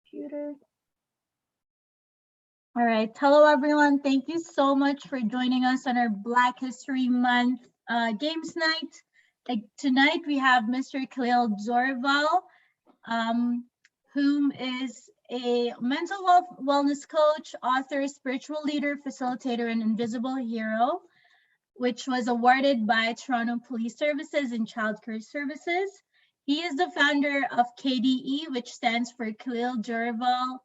computer. All right. Hello, everyone. Thank you so much for joining us on our Black History Month games night. Tonight, we have Mr. Khalil Dorival, whom is a mental health wellness coach, author, spiritual leader, facilitator, and invisible hero, which was awarded by Toronto Police Services and Child Care Services. He is the founder of KDE, which stands for Khalil Dorival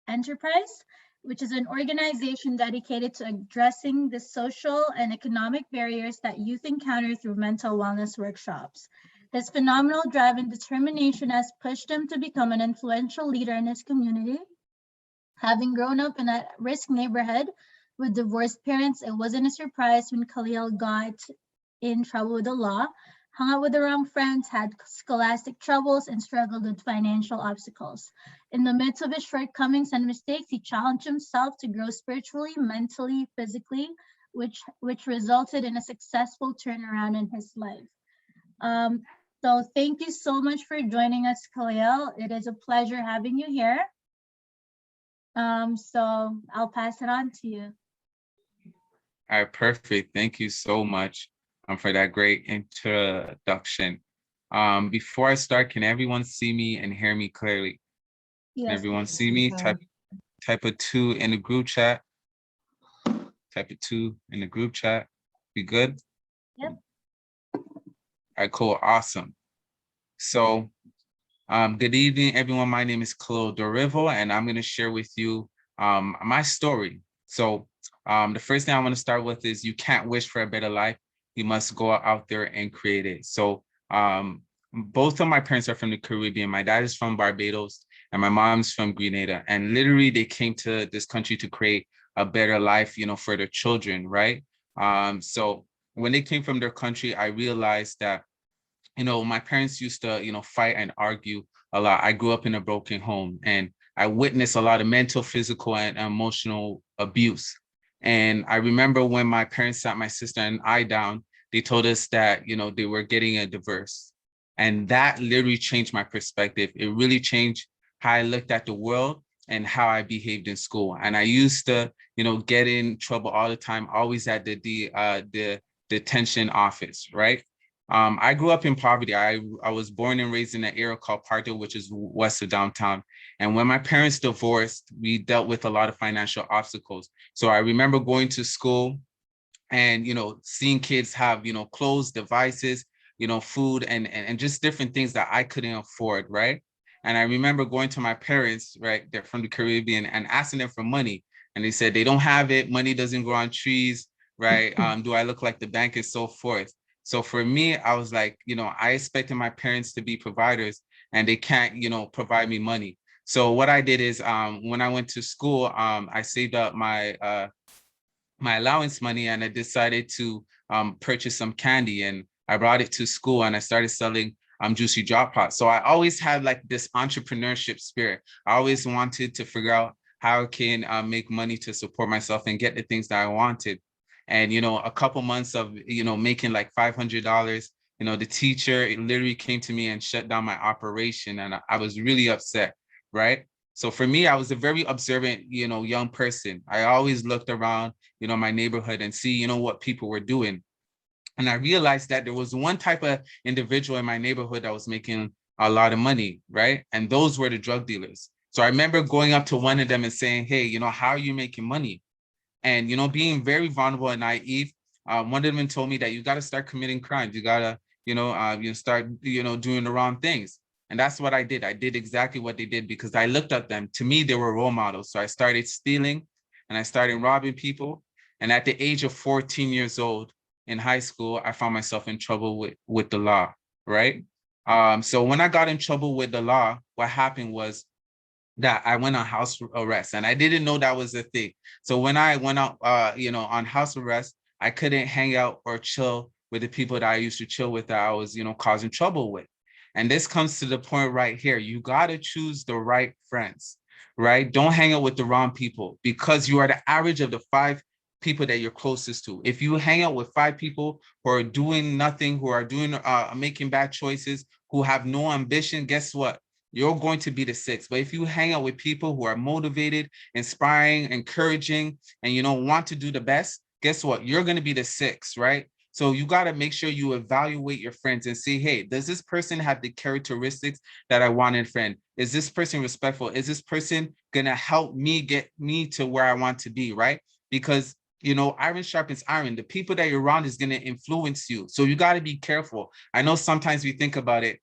Enterprise, which is an organization dedicated to addressing the social and economic barriers that youth encounter through mental wellness workshops. His phenomenal drive and determination has pushed him to become an influential leader in his community. Having grown up in a risk neighborhood with divorced parents, it wasn't a surprise when Khalil got in trouble with the law, hung out with the wrong friends, had scholastic troubles, and struggled with financial obstacles. In the midst of his shortcomings and mistakes, he challenged himself to grow spiritually, mentally, physically, which resulted in a successful turnaround in his life. So thank you so much for joining us, Khalil. It is a pleasure having you here. So I'll pass it on to you. All right, perfect. Thank you so much for that great introduction. Before I start, can everyone see me and hear me clearly? Yes. Can everyone see me? Type a 2 in the group chat. Type a 2 in the group chat. Be good? Yep. All right, cool, awesome. So, good evening, everyone. My name is Khalil Dorival, and I'm going to share with you my story. So, the first thing I want to start with is you can't wish for a better life. You must go out there and create it. So, both of my parents are from the Caribbean. My dad is from Barbados, and my mom's from Grenada. And literally, they came to this country to create a better life, for their children, right? So, when they came from their country, I realized that my parents used to, fight and argue a lot. I grew up in a broken home, and I witnessed a lot of mental, physical, and emotional abuse. And I remember when my parents sat my sister and I down, they told us that, they were getting a divorce. And that literally changed my perspective. It really changed how I looked at the world and how I behaved in school. And I used to, get in trouble all the time, always at the detention office, right? I grew up in poverty. I was born and raised in an area called Parkdale, which is west of downtown. And when my parents divorced, we dealt with a lot of financial obstacles. So I remember going to school and, seeing kids have, clothes, devices, food, and just different things that I couldn't afford, right? And I remember going to my parents, right, they're from the Caribbean, and asking them for money. And they said, they don't have it. Money doesn't grow on trees, right? Do I look like the bank and so forth? So for me, I was like, I expected my parents to be providers, and they can't, provide me money. So what I did is when I went to school, I saved up my allowance money, and I decided to purchase some candy, and I brought it to school, and I started selling juicy drop pots. So I always had like this entrepreneurship spirit. I always wanted to figure out how I can make money to support myself and get the things that I wanted. And, a couple months of, making like $500, the teacher literally came to me and shut down my operation. And I was really upset, right? So for me, I was a very observant, young person. I always looked around, my neighborhood and see, what people were doing. And I realized that there was one type of individual in my neighborhood that was making a lot of money, right? And those were the drug dealers. So I remember going up to one of them and saying, hey, how are you making money? And, being very vulnerable and naive, one of them told me that you got to start committing crimes. You got to, start, doing the wrong things. And that's what I did. I did exactly what they did because I looked at them. To me, they were role models. So I started stealing and I started robbing people. And at the age of 14 years old in high school, I found myself in trouble with the law, right? So when I got in trouble with the law, what happened was that I went on house arrest, and I didn't know that was a thing. So when I went out, on house arrest, I couldn't hang out or chill with the people that I used to chill with that I was, causing trouble with. And this comes to the point right here. You got to choose the right friends, right? Don't hang out with the wrong people because you are the average of the 5 people that you're closest to. If you hang out with 5 people who are doing nothing, who are doing, making bad choices, who have no ambition, guess what? you're going to be the 6. But if you hang out with people who are motivated, inspiring, encouraging, and want to do the best, guess what? You're going to be the 6, right? So you got to make sure you evaluate your friends and see, hey, does this person have the characteristics that I want in a friend? Is this person respectful? Is this person going to help me get me to where I want to be, right? Because iron sharpens iron. The people that you're around is going to influence you. So you got to be careful. I know sometimes we think about it.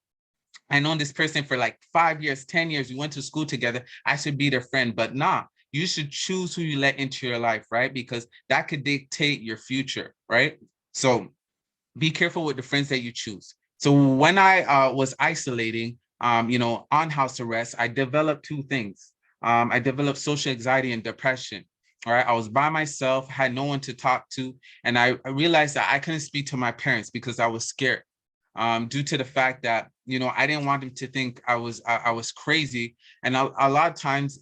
I known this person for like 5 years, 10 years. We went to school together. I should be their friend, but nah, you should choose who you let into your life, right? Because that could dictate your future, right? So be careful with the friends that you choose. So when I was isolating, on house arrest, I developed 2 things. I developed social anxiety and depression. All right, I was by myself, had no one to talk to, and I realized that I couldn't speak to my parents because I was scared. Due to the fact that I didn't want them to think I was crazy, and a lot of times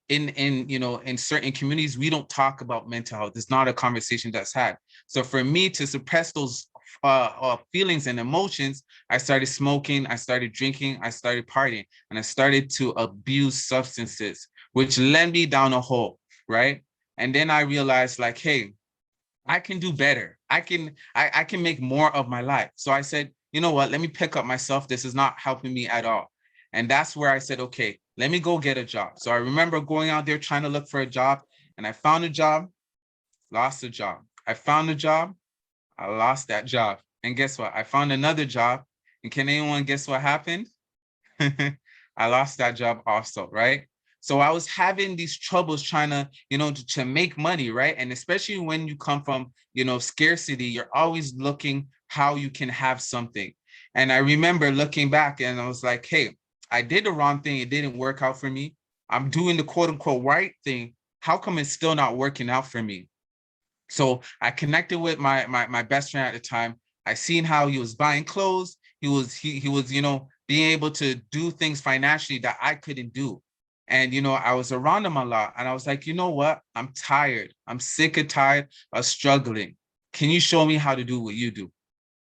in certain communities we don't talk about mental health. It's not a conversation that's had. So for me to suppress those feelings and emotions, I started smoking, I started drinking, I started partying, and I started to abuse substances, which led me down a hole, right? And then I realized, like, hey, I can do better. I can make more of my life. So I said, you know what? Let me pick up myself. This is not helping me at all. And that's where I said, okay, let me go get a job. So I remember going out there trying to look for a job, and I found a job, lost a job. I found a job, I lost that job. And guess what? I found another job. And can anyone guess what happened? I lost that job also, right? So I was having these troubles trying to, to make money, right? And especially when you come from, scarcity, you're always looking how you can have something. And I remember looking back and I was like, hey, I did the wrong thing. It didn't work out for me. I'm doing the quote unquote right thing. How come it's still not working out for me? So I connected with my best friend at the time. I seen how he was buying clothes. He was being able to do things financially that I couldn't do. And I was around him a lot, and I was like, you know what? I'm tired. I'm sick and tired of struggling. Can you show me how to do what you do?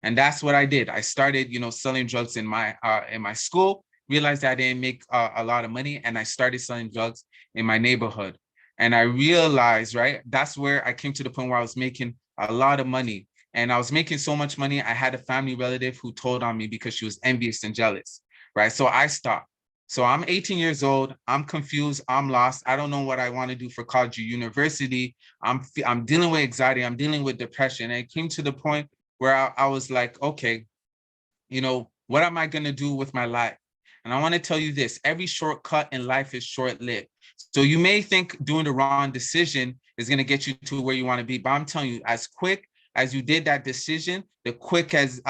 And that's what I did. I started, selling drugs in my school. Realized I didn't make a lot of money, and I started selling drugs in my neighborhood. And I realized, right, that's where I came to the point where I was making a lot of money. And I was making so much money. I had a family relative who told on me because she was envious and jealous, right? So I stopped. So I'm 18 years old. I'm confused. I'm lost. I don't know what I want to do for college or university. I'm dealing with anxiety. I'm dealing with depression. And it came to the point where I was like, okay, what am I going to do with my life? And I want to tell you this, every shortcut in life is short-lived. So you may think doing the wrong decision is going to get you to where you want to be, but I'm telling you, as quick as you did that decision, the quick as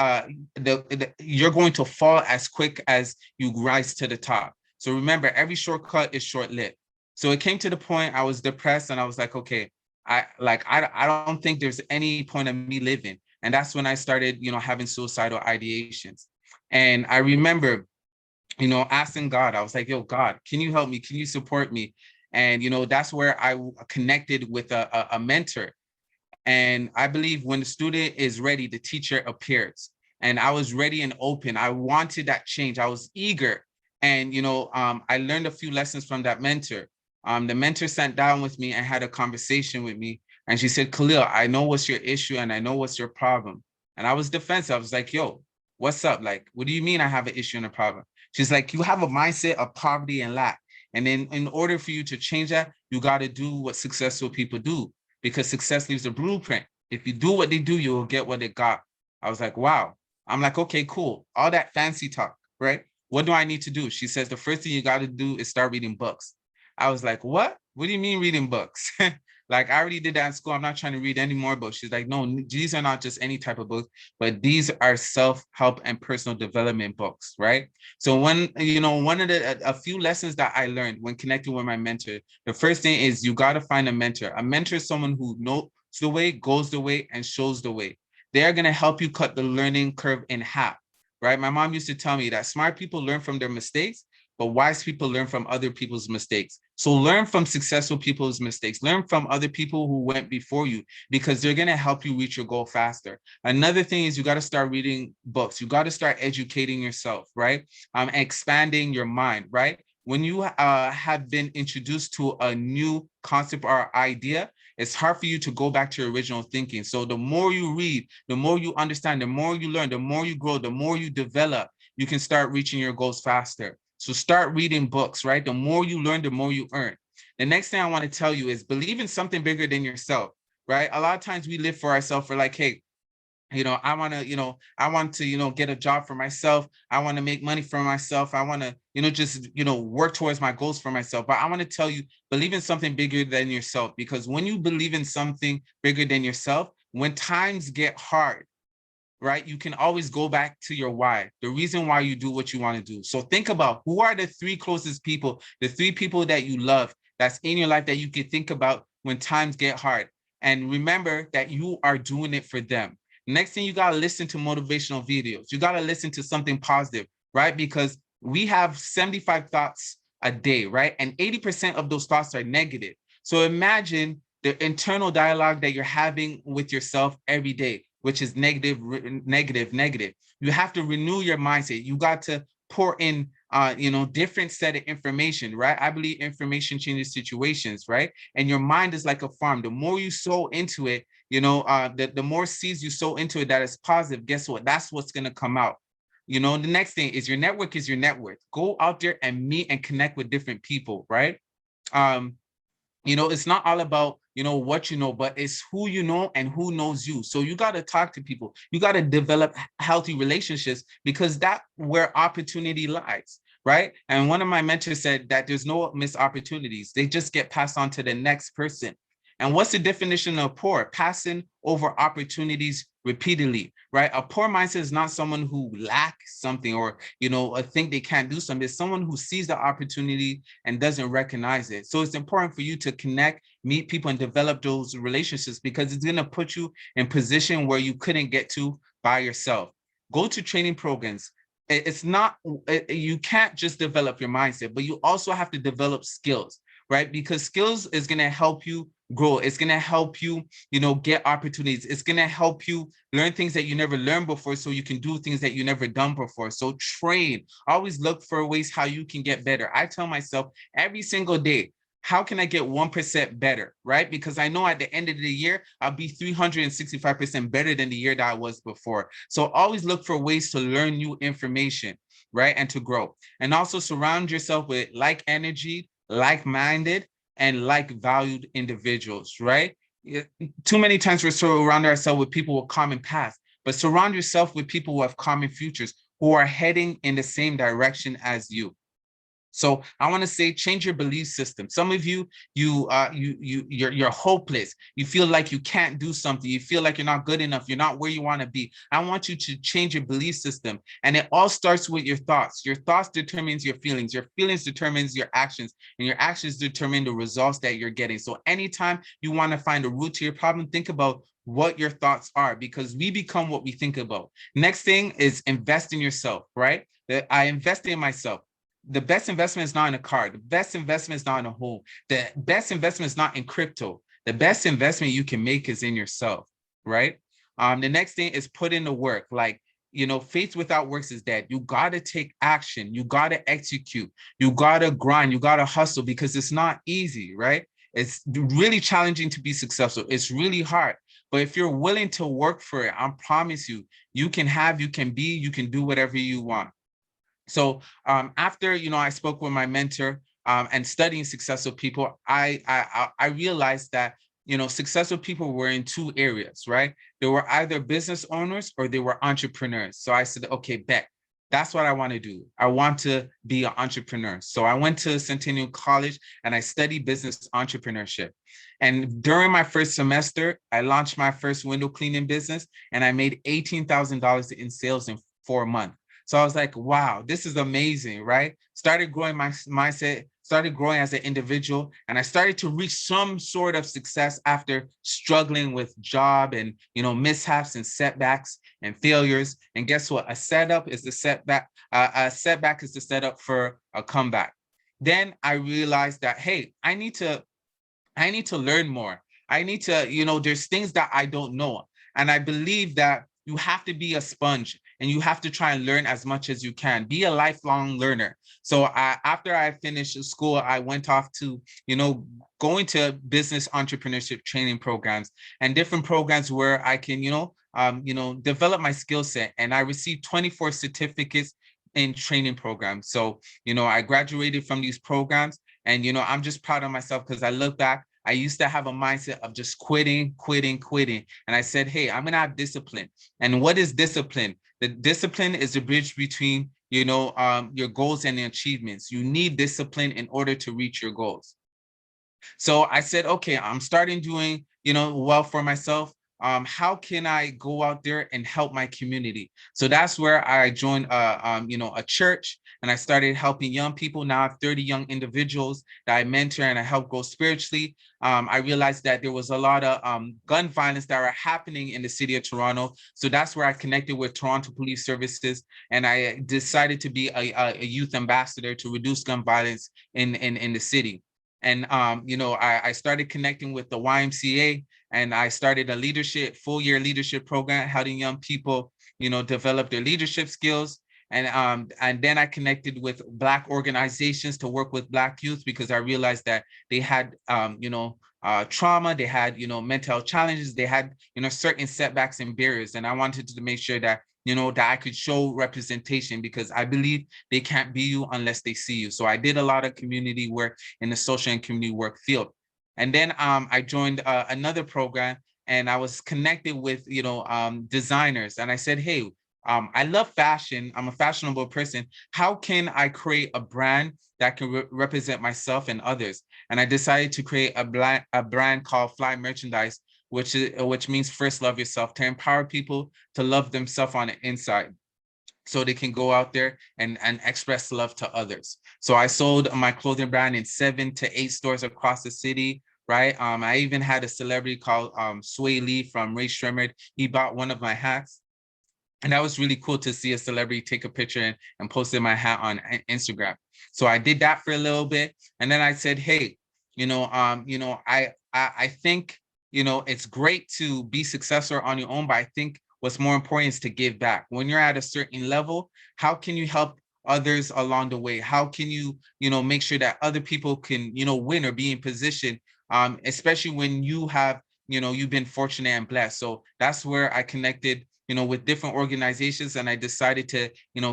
you're going to fall as quick as you rise to the top. So remember, every shortcut is short-lived. So it came to the point I was depressed, and I was like, okay, I don't think there's any point of me living. And that's when I started, having suicidal ideations. And I remember, asking God, I was like, yo, God, can you help me? Can you support me? And, that's where I connected with a mentor. And I believe when the student is ready, the teacher appears. And I was ready and open. I wanted that change. I was eager. And, I learned a few lessons from that mentor. The mentor sat down with me and had a conversation with me. And she said, Khalil, I know what's your issue and I know what's your problem. And I was defensive. I was like, yo, what's up? Like, what do you mean I have an issue and a problem? She's like, you have a mindset of poverty and lack. And then in order for you to change that, you got to do what successful people do, because success leaves a blueprint. If you do what they do, you will get what they got. I was like, wow. I'm like, okay, cool. All that fancy talk, right? What do I need to do? She says, the first thing you got to do is start reading books. I was like, what? What do you mean reading books? Like, I already did that in school. I'm not trying to read any more books. She's like, no, these are not just any type of books, but these are self-help and personal development books, right? So one of a few lessons that I learned when connecting with my mentor, the first thing is you got to find a mentor. A mentor is someone who knows the way, goes the way, and shows the way. They are going to help you cut the learning curve in half, right? My mom used to tell me that smart people learn from their mistakes, but wise people learn from other people's mistakes. So learn from successful people's mistakes. Learn from other people who went before you, because they're going to help you reach your goal faster. Another thing is you got to start reading books. You got to start educating yourself, right? Expanding your mind, right? When you have been introduced to a new concept or idea, it's hard for you to go back to your original thinking. So the more you read, the more you understand, the more you learn, the more you grow, the more you develop, you can start reaching your goals faster. So start reading books, right? The more you learn, the more you earn. The next thing I want to tell you is believe in something bigger than yourself, right? A lot of times we live for ourselves. We're like, hey, I want to, get a job for myself. I want to make money for myself. I want to, just, work towards my goals for myself. But I want to tell you, believe in something bigger than yourself, because when you believe in something bigger than yourself, when times get hard, right, you can always go back to your why, the reason why you do what you want to do. So think about who are the three closest people, the three people that you love, that's in your life that you can think about when times get hard. And remember that you are doing it for them. Next thing, you got to listen to motivational videos. You got to listen to something positive, right? Because we have 75 thoughts a day, right? And 80% of those thoughts are negative. So imagine the internal dialogue that you're having with yourself every day, which is negative, negative, negative. You have to renew your mindset. You got to pour in, different set of information, right? I believe information changes situations, right? And your mind is like a farm. The more you sow into it, the more seeds you sow into it that is positive, guess what? That's what's going to come out. The next thing is your network is your net worth. Go out there and meet and connect with different people, right? It's not all about, what you know, but it's who you know and who knows you. So you got to talk to people. You got to develop healthy relationships, because that's where opportunity lies, right? And one of my mentors said that there's no missed opportunities. They just get passed on to the next person. And what's the definition of poor? Passing over opportunities repeatedly, right? A poor mindset is not someone who lacks something or, think they can't do something. It's someone who sees the opportunity and doesn't recognize it. So it's important for you to connect, meet people, and develop those relationships, because it's going to put you in position where you couldn't get to by yourself. Go to training programs. It's not, you can't just develop your mindset, but you also have to develop skills, right? Because skills is going to help you grow. It's going to help you, get opportunities. It's going to help you learn things that you never learned before, so you can do things that you never done before. So train, always look for ways how you can get better. I tell myself every single day, how can I get 1% better, right? Because I know at the end of the year, I'll be 365% better than the year that I was before. So always look for ways to learn new information, right? And to grow. And also surround yourself with like energy, like-minded, and like-valued individuals, right? Too many times we're surrounding ourselves with people with common paths, but surround yourself with people who have common futures, who are heading in the same direction as you. So I want to say, change your belief system. Some of you're hopeless. You feel like you can't do something. You feel like you're not good enough. You're not where you want to be. I want you to change your belief system. And it all starts with your thoughts. Your thoughts determines your feelings. Your feelings determines your actions, and your actions determine the results that you're getting. So anytime you want to find a root to your problem, think about what your thoughts are, because we become what we think about. Next thing is invest in yourself, right? I invested in myself. The best investment is not in a car. The best investment is not in a home. The best investment is not in crypto. The best investment you can make is in yourself, right? The next thing is put in the work. Like, faith without works is dead. You got to take action. You got to execute. You got to grind. You got to hustle, because it's not easy, right? It's really challenging to be successful. It's really hard. But if you're willing to work for it, I promise you, you can do whatever you want. So after, I spoke with my mentor and studying successful people, I realized that, successful people were in two areas, right? They were either business owners or they were entrepreneurs. So I said, okay, bet. That's what I want to do. I want to be an entrepreneur. So I went to Centennial College and I studied business entrepreneurship. And during my first semester, I launched my first window cleaning business, and I made $18,000 in sales in 4 months. So I was like, wow, this is amazing, right? Started growing my mindset, started growing as an individual, and I started to reach some sort of success after struggling with job and, mishaps and setbacks and failures. And guess what? A setup is the setback. A setback is the setup for a comeback. Then I realized that, hey, I need to learn more. I need to, there's things that I don't know. And I believe that you have to be a sponge and you have to try and learn as much as you can. Be a lifelong learner. So after I finished school, I went off to, going to business entrepreneurship training programs and different programs where I can, develop my skill set. And I received 24 certificates in training programs. So, I graduated from these programs, and, I'm just proud of myself because I look back, I used to have a mindset of just quitting. And I said, hey, I'm going to have discipline. And what is discipline? The discipline is the bridge between, your goals and the achievements. You need discipline in order to reach your goals. So I said, okay, I'm starting doing, well for myself. How can I go out there and help my community? So that's where I joined, a church, and I started helping young people. Now I have 30 young individuals that I mentor and I help grow spiritually. I realized that there was a lot of gun violence that are happening in the city of Toronto. So that's where I connected with Toronto Police Services, and I decided to be a youth ambassador to reduce gun violence in the city. And, I started connecting with the YMCA, and I started a full year leadership program, helping young people, develop their leadership skills. And then I connected with Black organizations to work with Black youth, because I realized that they had, trauma, they had, mental health challenges, they had, certain setbacks and barriers. And I wanted to make sure that, that I could show representation, because I believe they can't be you unless they see you. So I did a lot of community work in the social and community work field. And then I joined another program, and I was connected with, designers. And I said, hey, I love fashion. I'm a fashionable person. How can I create a brand that can represent myself and others? And I decided to create a brand called Fly Merchandise, which means first love yourself, to empower people to love themselves on the inside, so they can go out there and express love to others. So I sold my clothing brand in 7 to 8 stores across the city, right? I even had a celebrity called Sway Lee from Ray Shremmerd. He bought one of my hats. And that was really cool to see a celebrity take a picture and posted my hat on Instagram. So I did that for a little bit. And then I said, hey, I think, it's great to be successful on your own, but I think what's more important is to give back. When you're at a certain level, how can you help others along the way? How can you, make sure that other people can, win or be in position, especially when you have, you've been fortunate and blessed. So that's where I connected, with different organizations, and I decided to,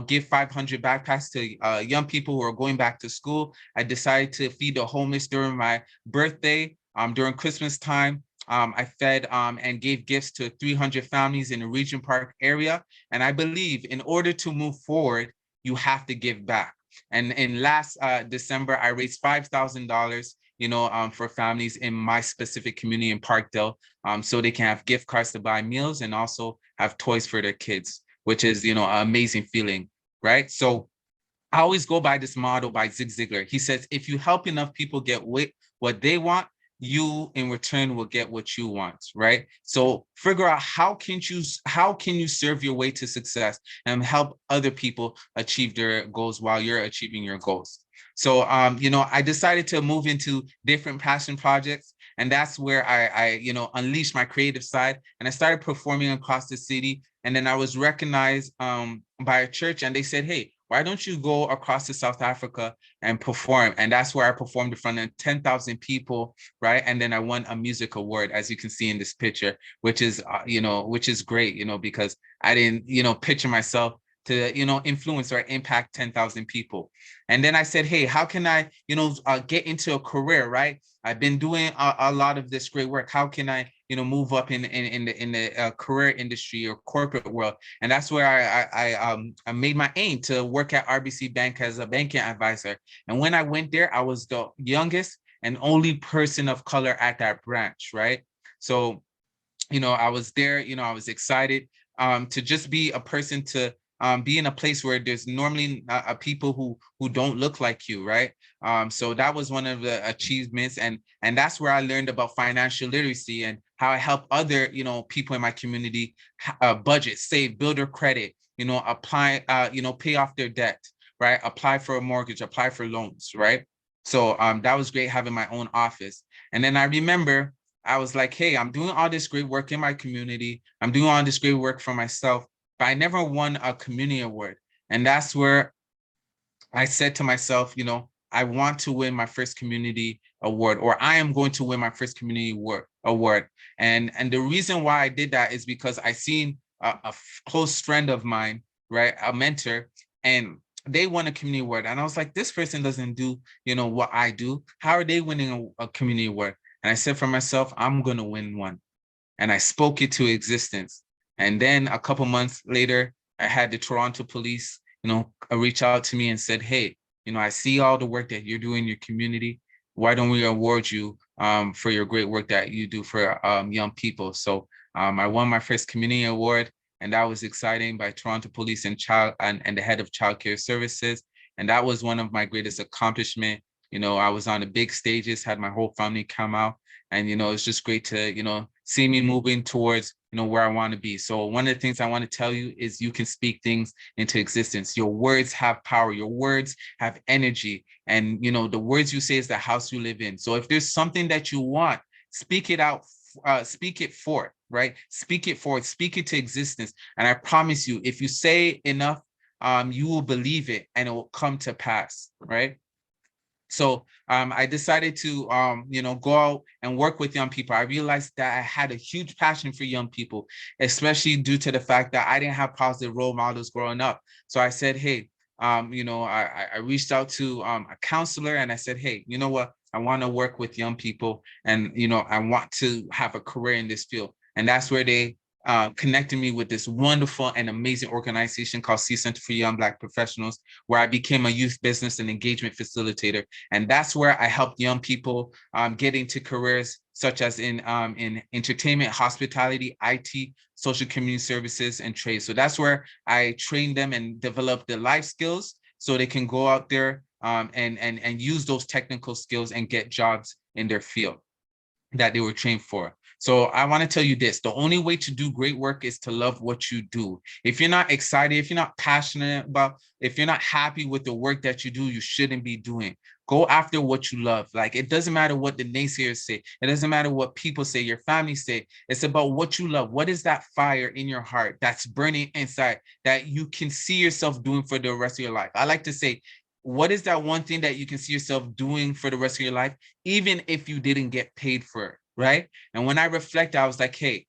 give 500 backpacks to young people who are going back to school. I decided to feed the homeless during my birthday, during Christmas time. I fed and gave gifts to 300 families in the Regent Park area. And I believe in order to move forward, you have to give back. And in last December, I raised $5,000, for families in my specific community in Parkdale, so they can have gift cards to buy meals and also have toys for their kids, which is, an amazing feeling, right? So I always go by this model by Zig Ziglar. He says, if you help enough people get what they want, you in return will get what you want, right? So figure out how can you serve your way to success and help other people achieve their goals while you're achieving your goals. So, I decided to move into different passion projects, and that's where I unleashed my creative side, and I started performing across the city. And then I was recognized by a church, and they said, hey, why don't you go across to South Africa and perform? And that's where I performed in front of 10,000 people, right? And then I won a music award, as you can see in this picture, which is, which is great, because I didn't, picture myself to, influence or impact 10,000 people. And then I said, hey, how can I, get into a career, right? I've been doing a lot of this great work. How can I, move up in the career industry or corporate world? And that's where I made my aim to work at RBC Bank as a banking advisor. And when I went there, I was the youngest and only person of color at that branch, right? So, I was there, I was excited to just be a person to, be in a place where there's normally people who don't look like you, right? So that was one of the achievements, and that's where I learned about financial literacy and how I help other, people in my community budget, save, build their credit, apply, pay off their debt, right? Apply for a mortgage, apply for loans, right? So that was great having my own office. And then I remember I was like, hey, I'm doing all this great work in my community. I'm doing all this great work for myself, but I never won a community award. And that's where I said to myself, I want to win my first community award, or I am going to win my first community award. And the reason why I did that is because I seen a close friend of mine, right, a mentor, and they won a community award. And I was like, this person doesn't do, what I do. How are they winning a community award? And I said for myself, I'm going to win one. And I spoke it to existence. And then a couple months later, I had the Toronto police, reach out to me and said, hey, I see all the work that you're doing in your community. Why don't we award you for your great work that you do for young people? So I won my first community award, and that was exciting, by Toronto Police and the head of Child Care Services. And that was one of my greatest accomplishments. I was on the big stages, had my whole family come out, and it's just great to see me moving towards where I want to be. So one of the things I want to tell you is you can speak things into existence. Your words have power. Your words have energy, and the words you say is the house you live in. So if there's something that you want, speak it out. Speak it forth, right? Speak it forth. Speak it to existence. And I promise you, if you say enough, you will believe it, and it will come to pass, right? So I decided to, go out and work with young people. I realized that I had a huge passion for young people, especially due to the fact that I didn't have positive role models growing up. So I said, hey, I reached out to a counselor, and I said, hey, you know what? I want to work with young people, and, I want to have a career in this field. And that's where they connected me with this wonderful and amazing organization called C Center for Young Black Professionals, where I became a youth business and engagement facilitator. And that's where I helped young people get into careers such as in entertainment, hospitality, IT, social community services, and trade. So that's where I trained them and developed the life skills so they can go out there and use those technical skills and get jobs in their field that they were trained for. So I want to tell you this: the only way to do great work is to love what you do. If you're not excited, if you're not passionate about, if you're not happy with the work that you do, you shouldn't be doing. Go after what you love. Like, it doesn't matter what the naysayers say. It doesn't matter what people say, your family say. It's about what you love. What is that fire in your heart that's burning inside that you can see yourself doing for the rest of your life? I like to say, what is that one thing that you can see yourself doing for the rest of your life, even if you didn't get paid for it, right? And when I reflect, I was like, hey,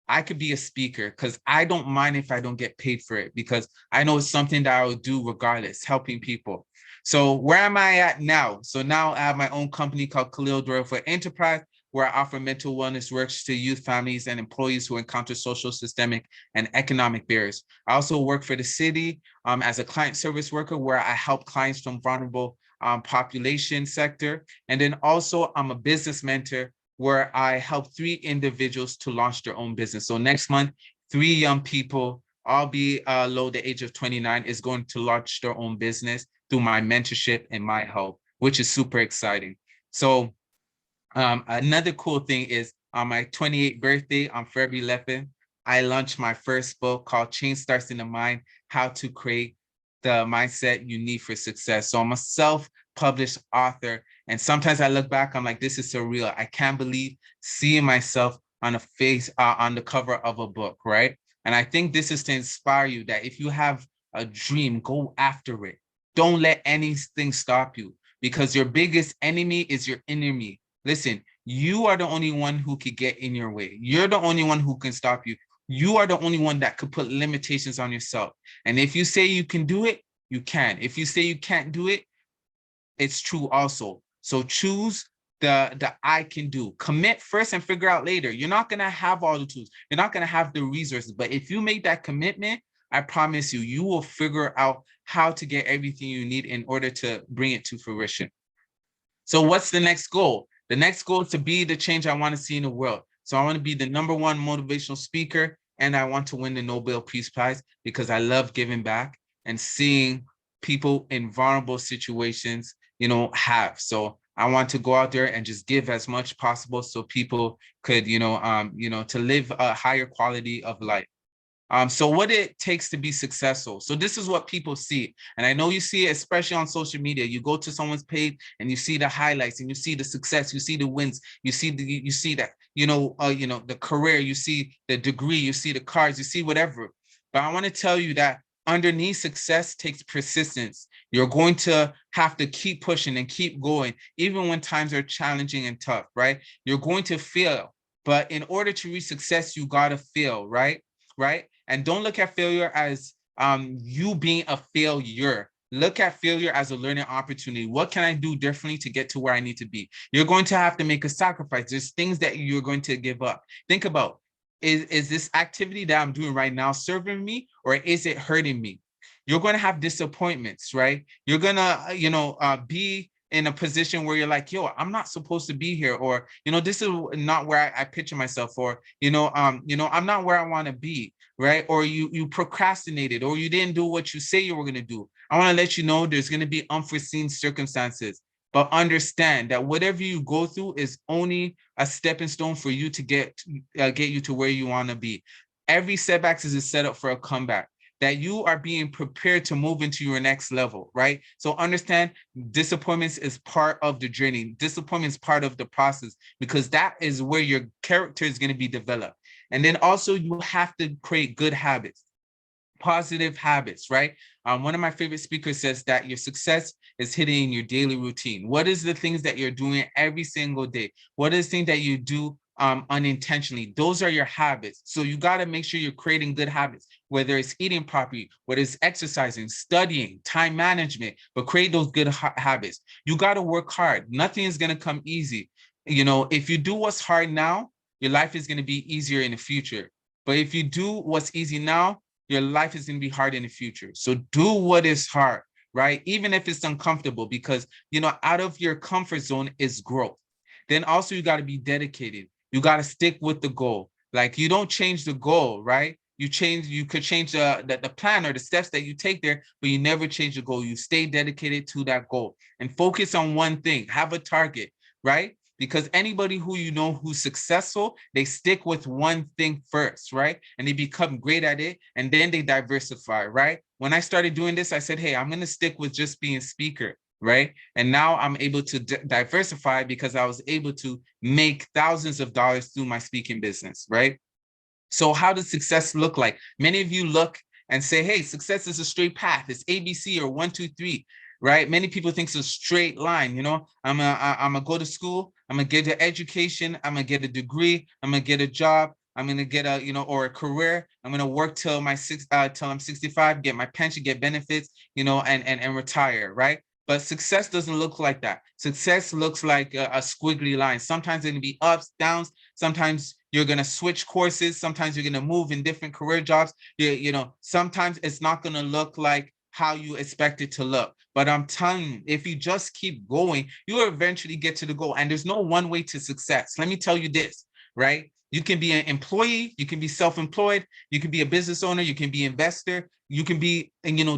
I could be a speaker because I don't mind if I don't get paid for it, because I know it's something that I will do regardless, helping people. So where am I at now? So now I have my own company called Khalil Dorival Enterprise, where I offer mental wellness works to youth, families, and employees who encounter social, systemic, and economic barriers. I also work for the city as a client service worker, where I help clients from vulnerable population sector. And then also I'm a business mentor, where I help 3 individuals to launch their own business. So next month, 3 young people, all below the age of 29, is going to launch their own business through my mentorship and my help, which is super exciting. So another cool thing is, on my 28th birthday, on February 11th, I launched my first book called Change Starts in the Mind: How to Create the Mindset You Need for Success. So I'm a self-published author. And sometimes I look back, I'm like, this is surreal. I can't believe seeing myself on on the cover of a book, right? And I think this is to inspire you that if you have a dream, go after it. Don't let anything stop you, because your biggest enemy is your enemy. Listen, you are the only one who could get in your way. You're the only one who can stop you. You are the only one that could put limitations on yourself. And if you say you can do it, you can. If you say you can't do it, it's true also. So choose the I can do. Commit first and figure out later. You're not going to have all the tools. You're not going to have the resources. But if you make that commitment, I promise you, you will figure out how to get everything you need in order to bring it to fruition. So what's the next goal? The next goal is to be the change I want to see in the world. So I want to be the #1 motivational speaker and I want to win the Nobel Peace Prize because I love giving back and seeing people in vulnerable situations, have. So I want to go out there and just give as much possible so people could, to live a higher quality of life. So what it takes to be successful. So this is what people see. And I know you see it, especially on social media. You go to someone's page and you see the highlights and you see the success, you see the wins, you see that, the career, you see the degree, you see the cars, you see whatever. But I want to tell you that underneath success takes persistence. You're going to have to keep pushing and keep going, even when times are challenging and tough, right? You're going to fail. But in order to reach success, you got to fail, right? Right? And don't look at failure as you being a failure. Look at failure as a learning opportunity. What can I do differently to get to where I need to be? You're going to have to make a sacrifice. There's things that you're going to give up. Think about, is this activity that I'm doing right now serving me, or is it hurting me? You're going to have disappointments, right? You're going to, be in a position where you're like, yo, I'm not supposed to be here, or, this is not where I picture myself, or, I'm not where I want to be, right? Or you procrastinated, or you didn't do what you say you were going to do. I want to let you know there's going to be unforeseen circumstances, but understand that whatever you go through is only a stepping stone for you to get you to where you want to be. Every setback is a setup for a comeback, that you are being prepared to move into your next level, right? So understand, disappointments is part of the journey. Disappointment is part of the process, because that is where your character is going to be developed. And then also you have to create good habits, positive habits, right? One of my favorite speakers says that your success is hidden in your daily routine. What is the things that you're doing every single day? What is the thing that you do unintentionally? Those are your habits. So you got to make sure you're creating good habits, whether it's eating properly, whether it's exercising, studying, time management, but create those good habits. You got to work hard. Nothing is going to come easy. If you do what's hard now, your life is going to be easier in the future. But if you do what's easy now, your life is going to be hard in the future. So do what is hard, right? Even if it's uncomfortable, because, out of your comfort zone is growth. Then also you got to be dedicated. You got to stick with the goal. Like, you don't change the goal, right? You could change the plan or the steps that you take there, but you never change the goal. You stay dedicated to that goal and focus on one thing. Have a target, right? Because anybody who who's successful, they stick with one thing first, right? And they become great at it, and then they diversify, right? When I started doing this, I said, hey, I'm going to stick with just being a speaker, right? And now I'm able to diversify because I was able to make thousands of dollars through my speaking business, right? So how does success look like? Many of you look and say, hey, success is a straight path. It's ABC or 1, 2, 3. Right? Many people think it's a straight line. I'm gonna go to school, I'm gonna get an education, I'm gonna get a degree, I'm gonna get a job, I'm gonna get or a career. I'm gonna work till I'm 65, get my pension, get benefits, and retire, right? But success doesn't look like that. Success looks like a squiggly line. Sometimes it's gonna be ups, downs. Sometimes you're gonna switch courses. Sometimes you're gonna move in different career jobs. Sometimes it's not gonna look like how you expect it to look. But I'm telling you, if you just keep going, you will eventually get to the goal. And there's no one way to success. Let me tell you this, right? You can be an employee, you can be self-employed, you can be a business owner, you can be an investor, you can be,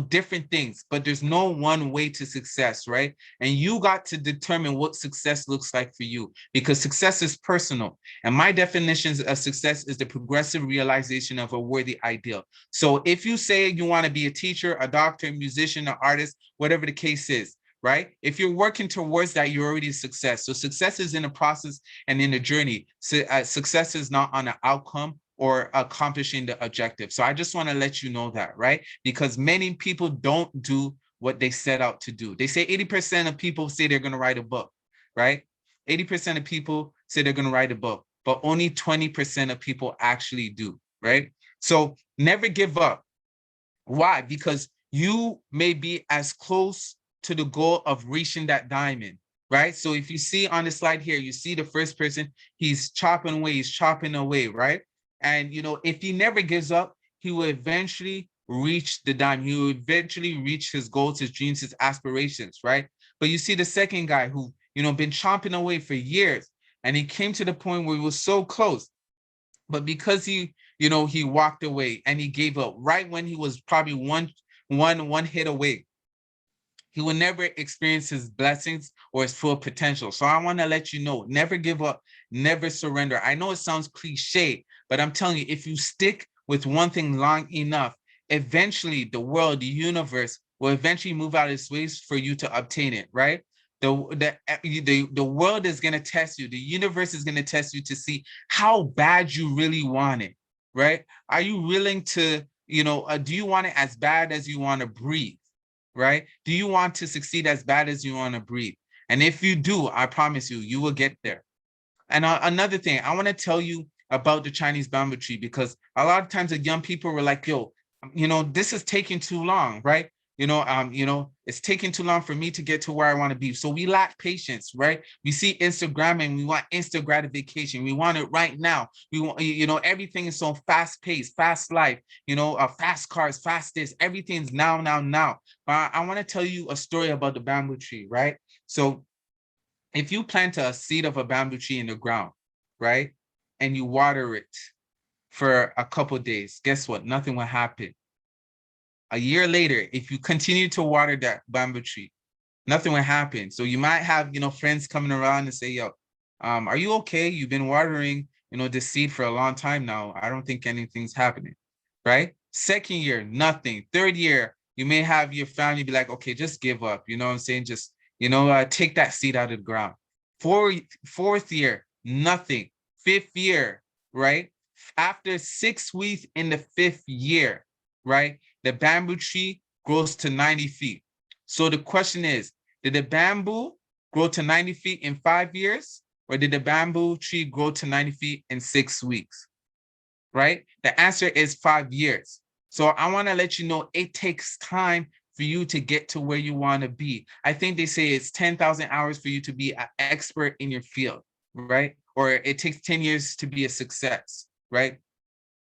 different things, but there's no one way to success, right? And you got to determine what success looks like for you, because success is personal. And my definitions of success is the progressive realization of a worthy ideal. So if you say you want to be a teacher, a doctor, a musician, an artist, whatever the case is, right? If you're working towards that, you're already a success. So success is in a process and in a journey. So, success is not on an outcome or accomplishing the objective. So I just want to let you know that, right? Because many people don't do what they set out to do. They say 80% of people say they're going to write a book, right? 80% of people say they're going to write a book, but only 20% of people actually do, right? So never give up. Why? Because you may be as close to the goal of reaching that diamond, right? So if you see on the slide here, you see the first person, he's chopping away, right? And, if he never gives up, he will eventually reach the diamond. He will eventually reach his goals, his dreams, his aspirations, right? But you see the second guy who, been chopping away for years, and he came to the point where he was so close, but because he, he walked away and he gave up right when he was probably one hit away. He will never experience his blessings or his full potential. So I want to let you know, never give up, never surrender. I know it sounds cliche, but I'm telling you, if you stick with one thing long enough, eventually the world, the universe will eventually move out of its ways for you to obtain it, right? The world is going to test you. The universe is going to test you to see how bad you really want it, right? Are you willing to, do you want it as bad as you want to breathe? Right? Do you want to succeed as bad as you want to breathe? And if you do, I promise you, you will get there. And another thing, I want to tell you about the Chinese bamboo tree, because a lot of times the young people were like, yo, this is taking too long, right? It's taking too long for me to get to where I want to be. So we lack patience, right? We see Instagram and we want instant gratification. We want it right now. We want, everything is so fast paced, fast life, fast cars, fast this, everything's now, now, now. But I want to tell you a story about the bamboo tree, right? So if you plant a seed of a bamboo tree in the ground, right, and you water it for a couple of days, guess what? Nothing will happen. A year later, if you continue to water that bamboo tree, nothing will happen. So you might have, friends coming around and say, yo, are you okay? You've been watering, this seed for a long time now. I don't think anything's happening, right? Second year, nothing. Third year, you may have your family be like, okay, just give up. You know what I'm saying? Just, take that seed out of the ground. Fourth year, nothing. Fifth year, right? After 6 weeks in the fifth year, right? The bamboo tree grows to 90 feet. So the question is, did the bamboo grow to 90 feet in 5 years? Or did the bamboo tree grow to 90 feet in 6 weeks? Right? The answer is 5 years. So I want to let you know it takes time for you to get to where you want to be. I think they say it's 10,000 hours for you to be an expert in your field, right? Or it takes 10 years to be a success, right?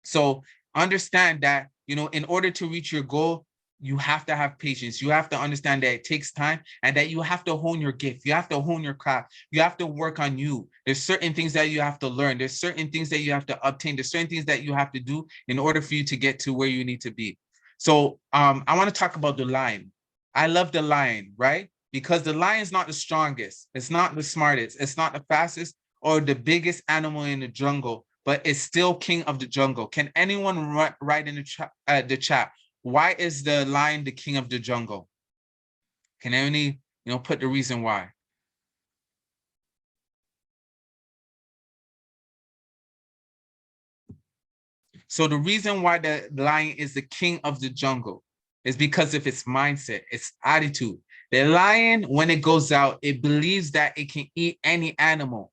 So understand that, in order to reach your goal, you have to have patience. You have to understand that it takes time and that you have to hone your gift. You have to hone your craft. You have to work on you. There's certain things that you have to learn. There's certain things that you have to obtain. There's certain things that you have to do in order for you to get to where you need to be. So I want to talk about the lion. I love the lion, right? Because the lion is not the strongest. It's not the smartest. It's not the fastest or the biggest animal in the jungle, but it's still king of the jungle. Can anyone write in the chat? Why is the lion the king of the jungle? Can any, put the reason why? So the reason why the lion is the king of the jungle is because of its mindset, its attitude. The lion, when it goes out, it believes that it can eat any animal.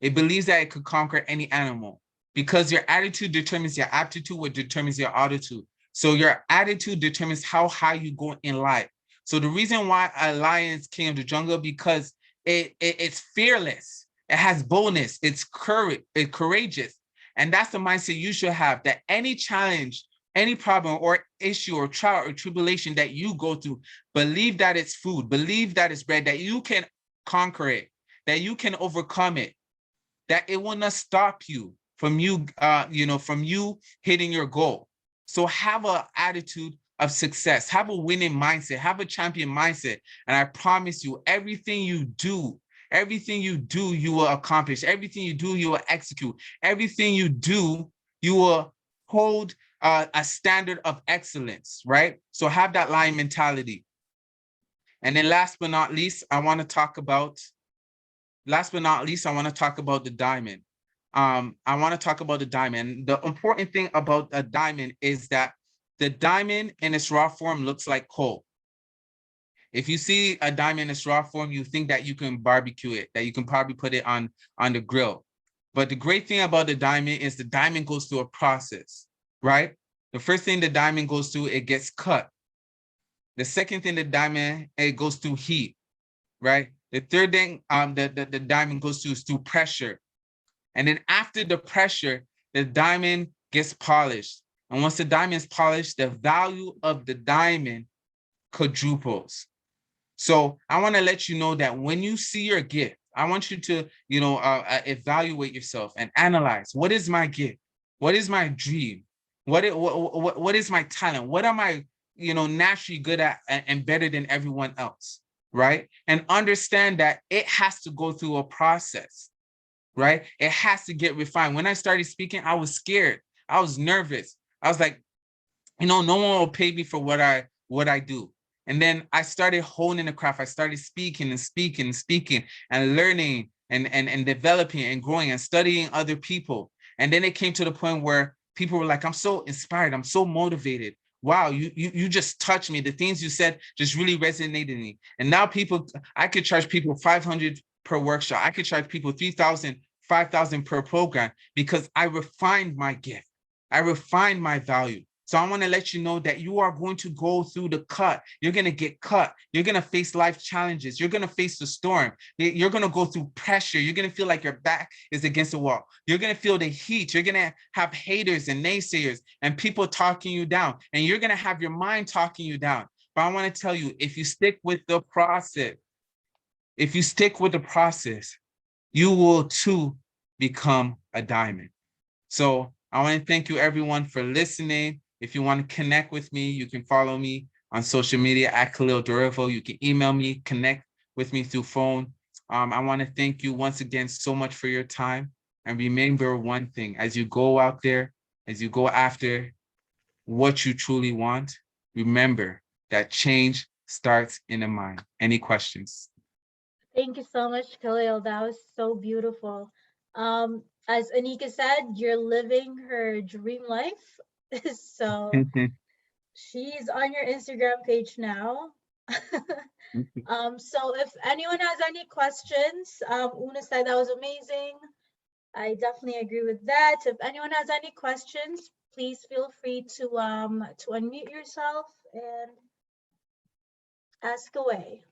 It believes that it could conquer any animal, because your attitude determines your aptitude, which determines your altitude. So your attitude determines how high you go in life. So the reason why a lion is king of the jungle, because it's fearless. It has boldness. It's courageous. And that's the mindset you should have, that any challenge, any problem or issue or trial or tribulation that you go through, believe that it's food, believe that it's bread, that you can conquer it, that you can overcome it, that it will not stop you from from you hitting your goal. So have an attitude of success, have a winning mindset, have a champion mindset. And I promise you, everything you do, you will accomplish. Everything you do, you will execute. Everything you do, you will hold a standard of excellence, right? So have that lion mentality. And then last but not least, I want to talk about the diamond. I want to talk about the diamond. The important thing about a diamond is that the diamond in its raw form looks like coal. If you see a diamond in its raw form, you think that you can barbecue it, that you can probably put it on the grill. But the great thing about the diamond is the diamond goes through a process, right? The first thing the diamond goes through, it gets cut. The second thing the diamond, it goes through heat, right? The third thing the diamond goes through is through pressure. And then after the pressure, the diamond gets polished. And once the diamond is polished, the value of the diamond quadruples. So I want to let you know that when you see your gift, I want you to, evaluate yourself and analyze, what is my gift? What is my dream? What is my talent? What am I, naturally good at and better than everyone else, right? And understand that it has to go through a process, right? It has to get refined. When I started speaking, I was scared. I was nervous. I was like, no one will pay me for what I do. And then I started honing the craft. I started speaking and speaking and speaking and learning and developing and growing and studying other people. And then it came to the point where people were like, I'm so inspired. I'm so motivated. Wow, you just touched me. The things you said just really resonated in me. And now I could charge people 500 per workshop. I could charge people 3,000, 5,000 per program because I refined my gift. I refined my value. So I want to let you know that you are going to go through the cut. You're going to get cut. You're going to face life challenges. You're going to face the storm. You're going to go through pressure. You're going to feel like your back is against the wall. You're going to feel the heat. You're going to have haters and naysayers and people talking you down. And you're going to have your mind talking you down. But I want to tell you, if you stick with the process, you will too become a diamond. So I want to thank you everyone for listening. If you want to connect with me, you can follow me on social media at Khalil Dorival. You can email me, connect with me through phone. I want to thank you once again so much for your time. And remember one thing, as you go out there, as you go after what you truly want, remember that change starts in the mind. Any questions? Thank you so much, Khalil. That was so beautiful. As Anika said, you're living her dream life. So she's on your Instagram page now. So if anyone has any questions, Una said that was amazing. I definitely agree with that. If anyone has any questions, please feel free to unmute yourself and ask away.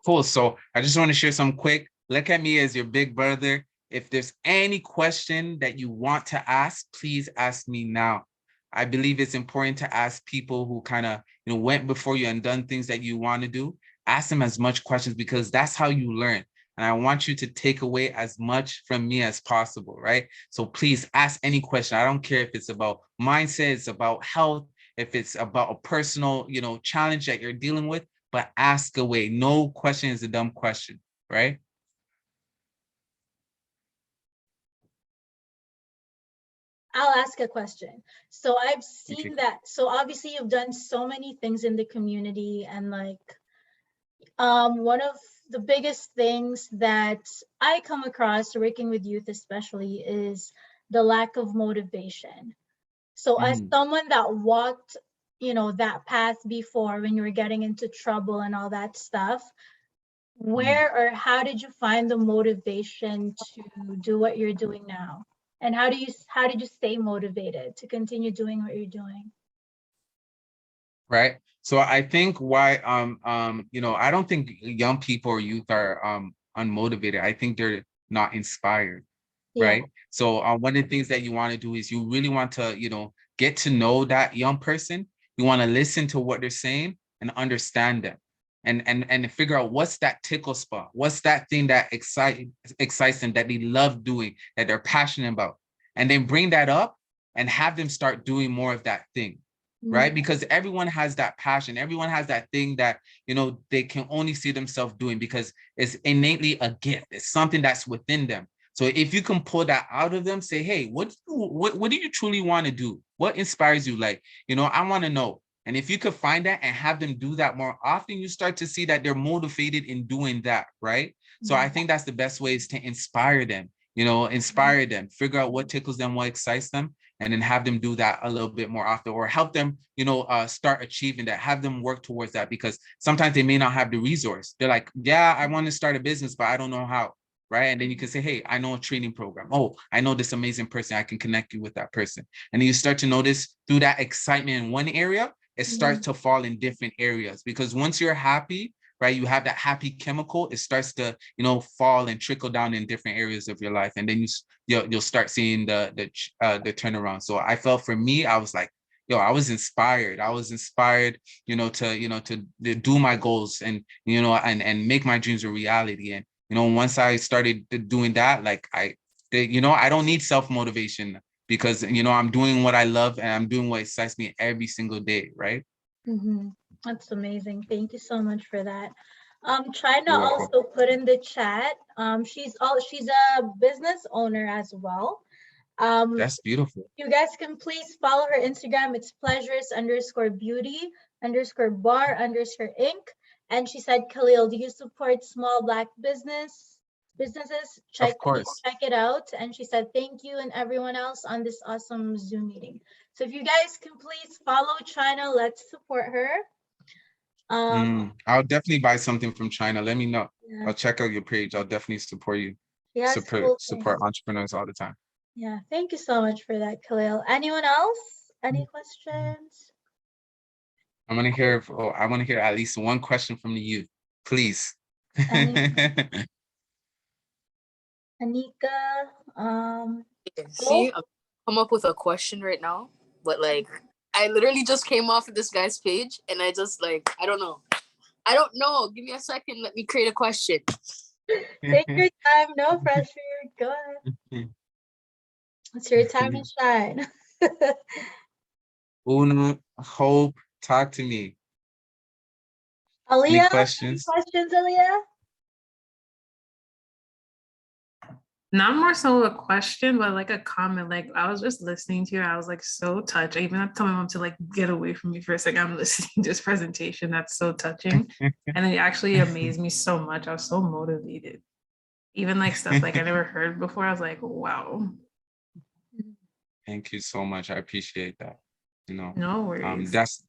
Cool. So I just want to share some quick. Look at me as your big brother. If there's any question that you want to ask, please ask me now. I believe it's important to ask people who kind of, went before you and done things that you want to do. Ask them as much questions because that's how you learn. And I want you to take away as much from me as possible, right? So please ask any question. I don't care if it's about mindset, it's about health, if it's about a personal, challenge that you're dealing with, but ask away. No question is a dumb question, right? I'll ask a question. So I've seen that. So obviously you've done so many things in the community, and one of the biggest things that I come across working with youth especially is the lack of motivation. So as someone that walked, that path before when you were getting into trouble and all that stuff, where or how did you find the motivation to do what you're doing now? And how did you stay motivated to continue doing what you're doing? Right. So I think why I don't think young people or youth are unmotivated. I think they're not inspired. Yeah. Right. So one of the things that you want to do is you really want to, get to know that young person. You want to listen to what they're saying and understand them and figure out what's that tickle spot, what's that thing that excites them, that they love doing, that they're passionate about, and then bring that up and have them start doing more of that thing. Right. Because everyone has that passion. Everyone has that thing that, they can only see themselves doing because it's innately a gift. It's something that's within them. So if you can pull that out of them, say, hey, what do you truly want to do? What inspires you? Like, I want to know. And if you could find that and have them do that more often, you start to see that they're motivated in doing that. Right. So I think that's the best way is to inspire them, inspire them, figure out what tickles them, what excites them, and then have them do that a little bit more often, or help them, start achieving that, have them work towards that, because sometimes they may not have the resource. They're like, yeah, I want to start a business, but I don't know how. Right. And then you can say, hey, I know a training program. Oh, I know this amazing person. I can connect you with that person. And then you start to notice through that excitement in one area, it starts to fall in different areas, because once you're happy, right, you have that happy chemical, it starts to, fall and trickle down in different areas of your life. And then you'll start seeing the turnaround. So I felt for me, I was like, I was inspired. I was inspired, to do my goals and, and make my dreams a reality. And, once I started doing that, like I don't need self-motivation because, I'm doing what I love and I'm doing what excites me every single day, right? That's amazing. Thank you so much for that. China You're welcome. also put in the chat. She's a business owner as well. That's beautiful. You guys can please follow her Instagram. It's pleasures_beauty_bar_inc. And she said, Khalil, do you support small Black businesses? Of course. Check it out. And she said, thank you and everyone else on this awesome Zoom meeting. So if you guys can please follow China, let's support her. I'll definitely buy something from China. Let me know. Yeah. I'll check out your page. I'll definitely support you. Yes, support entrepreneurs all the time. Yeah, thank you so much for that, Khalil. Anyone else? Any questions? I want to hear at least one question from the youth, please. Anika, see, I'm come up with a question right now, but like I literally just came off of this guy's page and I just like I don't know. Give me a second, let me create a question. Take your time, no pressure. Go ahead. It's your time to shine. Una, Hope, talk to me. Aaliyah, any questions? Aaliyah? Not more so a question, but like a comment. Like I was just listening to you. I was like so touched. I even had to tell my mom to like get away from me for a second. I'm listening to this presentation. That's so touching. And it actually amazed me so much. I was so motivated. Even like stuff like I never heard before. I was like, wow. Thank you so much. I appreciate that. No worries. That's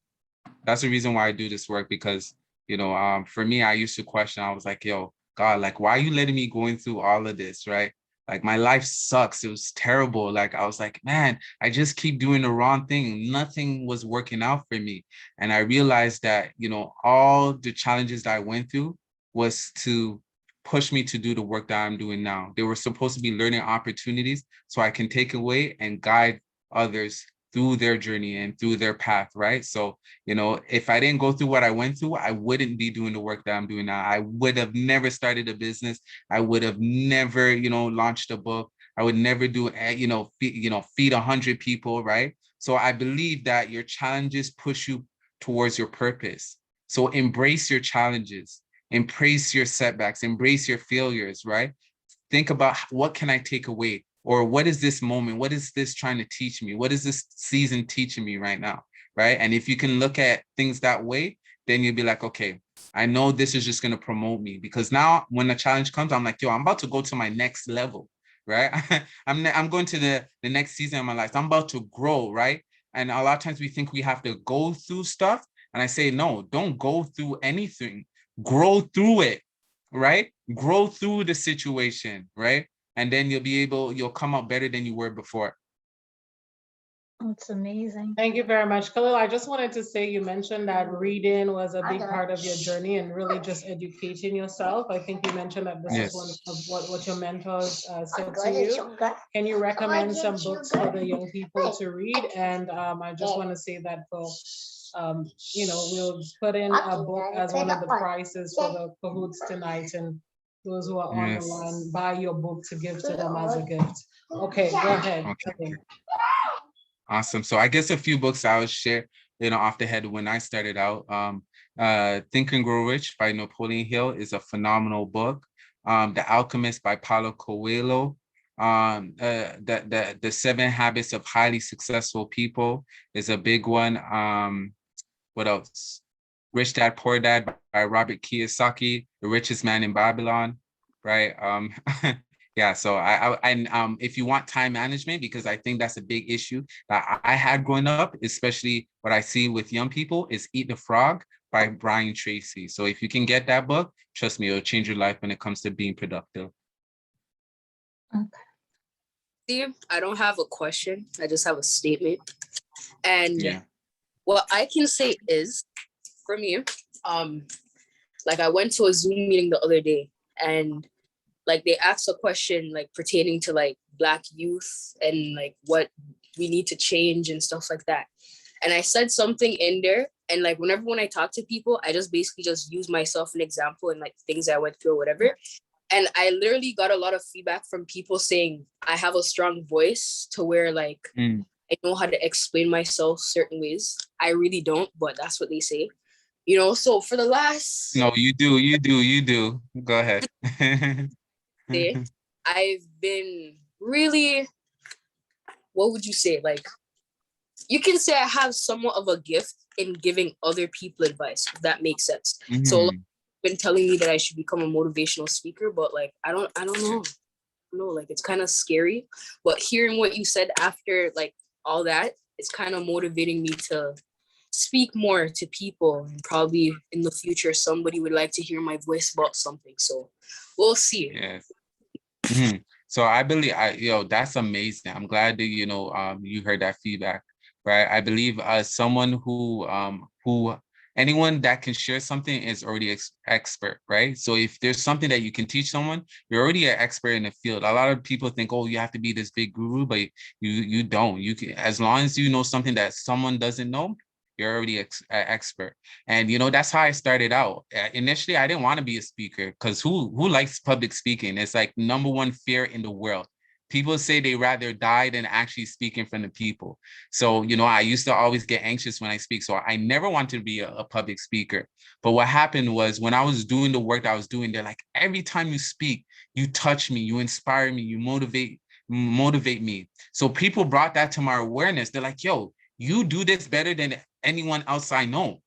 the reason why I do this work, because for me, I used to question. I was like, yo, God, like, why are you letting me going through all of this, right? Like, my life sucks. It was terrible. Like, I was like, man, I just keep doing the wrong thing. Nothing was working out for me. And I realized that, all the challenges that I went through was to push me to do the work that I'm doing now. They were supposed to be learning opportunities so I can take away and guide others through their journey and through their path, right? So, if I didn't go through what I went through, I wouldn't be doing the work that I'm doing now. I would have never started a business. I would have never, launched a book. I would never do, feed 100 people, right? So I believe that your challenges push you towards your purpose. So embrace your challenges, embrace your setbacks, embrace your failures, right? Think about what can I take away? Or what is this moment? What is this trying to teach me? What is this season teaching me right now, right? And if you can look at things that way, then you'll be like, okay, I know this is just going to promote me, because now when the challenge comes, I'm like, yo, I'm about to go to my next level, right? I'm going to the next season of my life. I'm about to grow, right? And a lot of times we think we have to go through stuff. And I say, no, don't go through anything. Grow through it, right? Grow through the situation, right? And then you'll come out better than you were before. That's amazing. Thank you very much. Khalil, I just wanted to say, you mentioned that reading was a big part of your journey and really just educating yourself. I think you mentioned that this is one of what your mentors said to you. Can you recommend some books for the young people to read? And I just want to say that for we'll put in a book as one of the prizes for the cahoots tonight, and those who are on the line, buy your book to give to them as a gift. Okay, go ahead. Okay. Awesome. So I guess a few books I would share, off the head when I started out. Think and Grow Rich by Napoleon Hill is a phenomenal book. The Alchemist by Paulo Coelho. The 7 Habits of Highly Successful People is a big one. What else? Rich Dad, Poor Dad by Robert Kiyosaki, The Richest Man in Babylon, right? Yeah, so if you want time management, because I think that's a big issue that I had growing up, especially what I see with young people, is Eat the Frog by Brian Tracy. So if you can get that book, trust me, it'll change your life when it comes to being productive. Okay. See, I don't have a question. I just have a statement. And what I can say is, for me, like I went to a Zoom meeting the other day, and like they asked a question like pertaining to like Black youth and like what we need to change and stuff like that. And I said something in there, and like when I talk to people, I just basically just use myself an example and like things I went through or whatever. And I literally got a lot of feedback from people saying I have a strong voice to where like I know how to explain myself certain ways. I really don't, but that's what they say. You know, so for the last No, you do. Go ahead. day, I've been really, what would you say? Like, you can say I have somewhat of a gift in giving other people advice, if that makes sense. So a lot of people have been telling me that I should become a motivational speaker, but like I don't know. No, like it's kind of scary. But hearing what you said after like all that, it's kind of motivating me to speak more to people, and probably in the future somebody would like to hear my voice about something. So we'll see. Yes. So I believe that's amazing. I'm glad that you heard that feedback, right? I believe someone who anyone that can share something is already expert, right? So if there's something that you can teach someone, you're already an expert in the field. A lot of people think, oh, you have to be this big guru, but you don't. You can, as long as you know something that someone doesn't know, you're already an expert. And that's how I started out. Initially, I didn't want to be a speaker, because who likes public speaking? It's like #1 fear in the world. People say they rather die than actually speak in front of people. So, I used to always get anxious when I speak. So I never wanted to be a public speaker. But what happened was, when I was doing the work that I was doing, they're like, every time you speak, you touch me, you inspire me, you motivate me. So people brought that to my awareness. They're like, yo, you do this better than anyone else I know.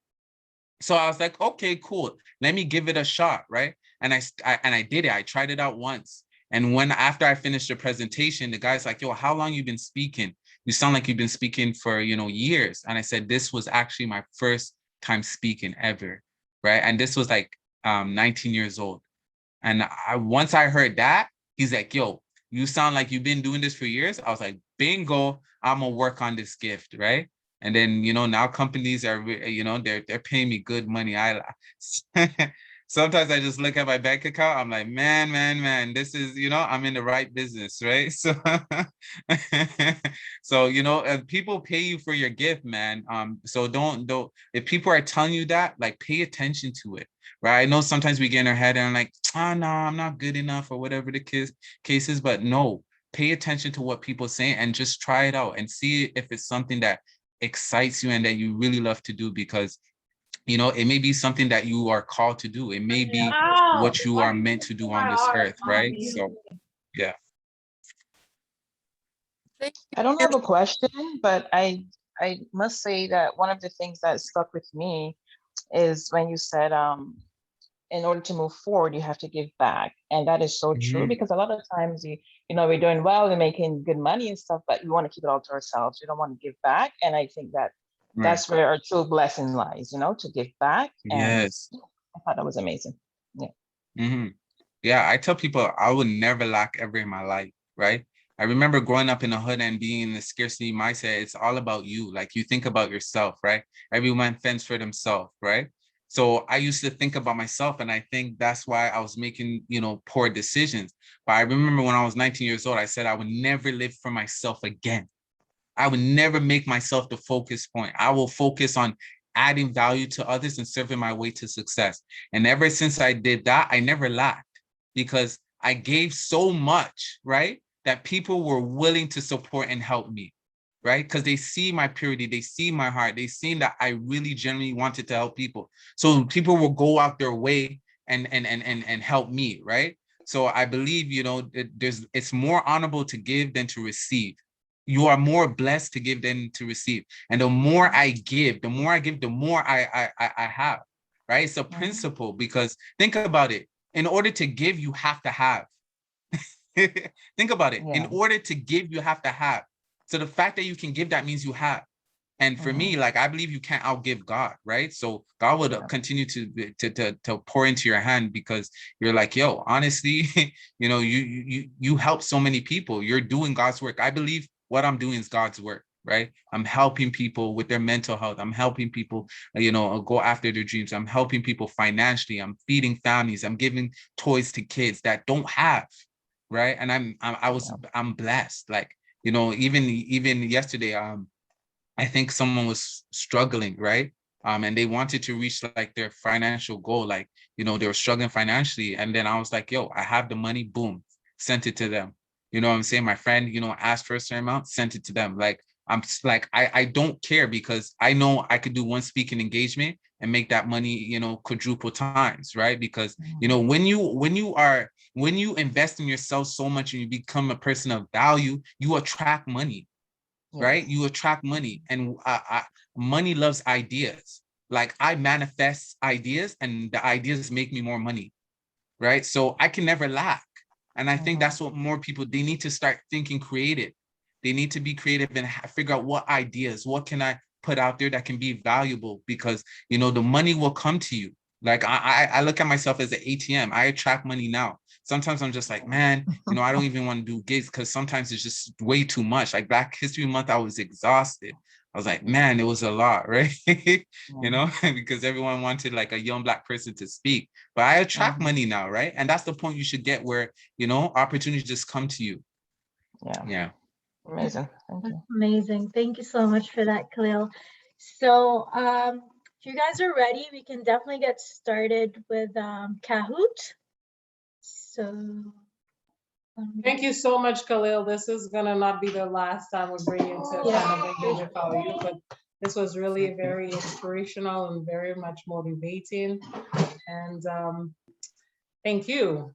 So I was like, okay, cool. Let me give it a shot, right? And I did it. I tried it out once. And after I finished the presentation, the guy's like, yo, how long you been speaking? You sound like you've been speaking for, years. And I said, this was actually my first time speaking ever, right? And this was like 19 years old. And once I heard that, he's like, yo, you sound like you've been doing this for years. I was like, bingo, I'm gonna work on this gift, right? And then, now companies are, they're paying me good money. Sometimes I just look at my bank account. I'm like, man, this is, I'm in the right business, right? So, so, people pay you for your gift, man. So don't, if people are telling you that, like, pay attention to it, right? I know sometimes we get in our head and I'm like, oh, no, I'm not good enough, or whatever the case is, but no, pay attention to what people say and just try it out and see if it's something that excites you and that you really love to do, because it may be something that you are called to do. It may be what you are meant to do on this earth, right? So yeah. I don't have a question, but I must say that one of the things that stuck with me is when you said in order to move forward, you have to give back. And that is so true, because a lot of times we're doing well, we're making good money and stuff, but we want to keep it all to ourselves. We don't want to give back. And I think that that's where our true blessing lies, to give back. And yes. I thought that was amazing. Yeah. Yeah, I tell people I would never lack ever in my life, right? I remember growing up in the hood and being in the scarcity mindset. It's all about you. Like, you think about yourself, right? Everyone fends for themselves, right? So I used to think about myself, and I think that's why I was making, poor decisions. But I remember when I was 19 years old, I said I would never live for myself again. I would never make myself the focus point. I will focus on adding value to others and serving my way to success. And ever since I did that, I never lacked, because I gave so much, right, that people were willing to support and help me, right? Because they see my purity, they see my heart, they see that I really genuinely wanted to help people. So people will go out their way and help me, right? So I believe, it's more honorable to give than to receive. You are more blessed to give than to receive. And the more I give, the more I have, right? It's a principle, because think about it. In order to give, you have to have. Think about it. In order to give, you have to have. So the fact that you can give, that means you have. And for me, like, I believe you can't outgive God, right? So God would continue to pour into your hand, because you're like, yo, honestly, you help so many people. You're doing God's work. I believe what I'm doing is God's work, right? I'm helping people with their mental health. I'm helping people, go after their dreams. I'm helping people financially. I'm feeding families. I'm giving toys to kids that don't have, right? And I'm blessed. Like, even yesterday, I think someone was struggling, right? and they wanted to reach like their financial goal, like, you know, they were struggling financially. And then I was like, yo, I have the money, boom, sent it to them. You know what I'm saying? My friend, you know, asked for a certain amount, sent it to them. Like, I don't care, because I know I could do one speaking engagement and make that money, you know, quadruple times, right? Because, you know, when you invest in yourself so much and you become a person of value, you attract money, right? You attract money, and money loves ideas. Like, I manifest ideas, and the ideas make me more money, right? So I can never lack. And I think that's what more people, they need to start thinking creative. They need to be creative and figure out what ideas, what can I put out there that can be valuable, because, you know, the money will come to you. Like, I look at myself as an ATM. I attract money now. Sometimes I'm just like, man, you know, I don't even want to do gigs, because sometimes it's just way too much. Like Black History Month, I was exhausted. I was like, man, it was a lot, right? You know, because everyone wanted like a young Black person to speak. But I attract money now, right? And that's the point you should get, where, you know, opportunities just come to you. Yeah. Amazing. Thank you. Amazing. Thank you so much for that, Khalil. So if you guys are ready, we can definitely get started with Kahoot. So Thank you so much, Khalil. This is gonna not be the last time we bring you to kind of engage with our youth, but this was really very inspirational and very much motivating. And thank you.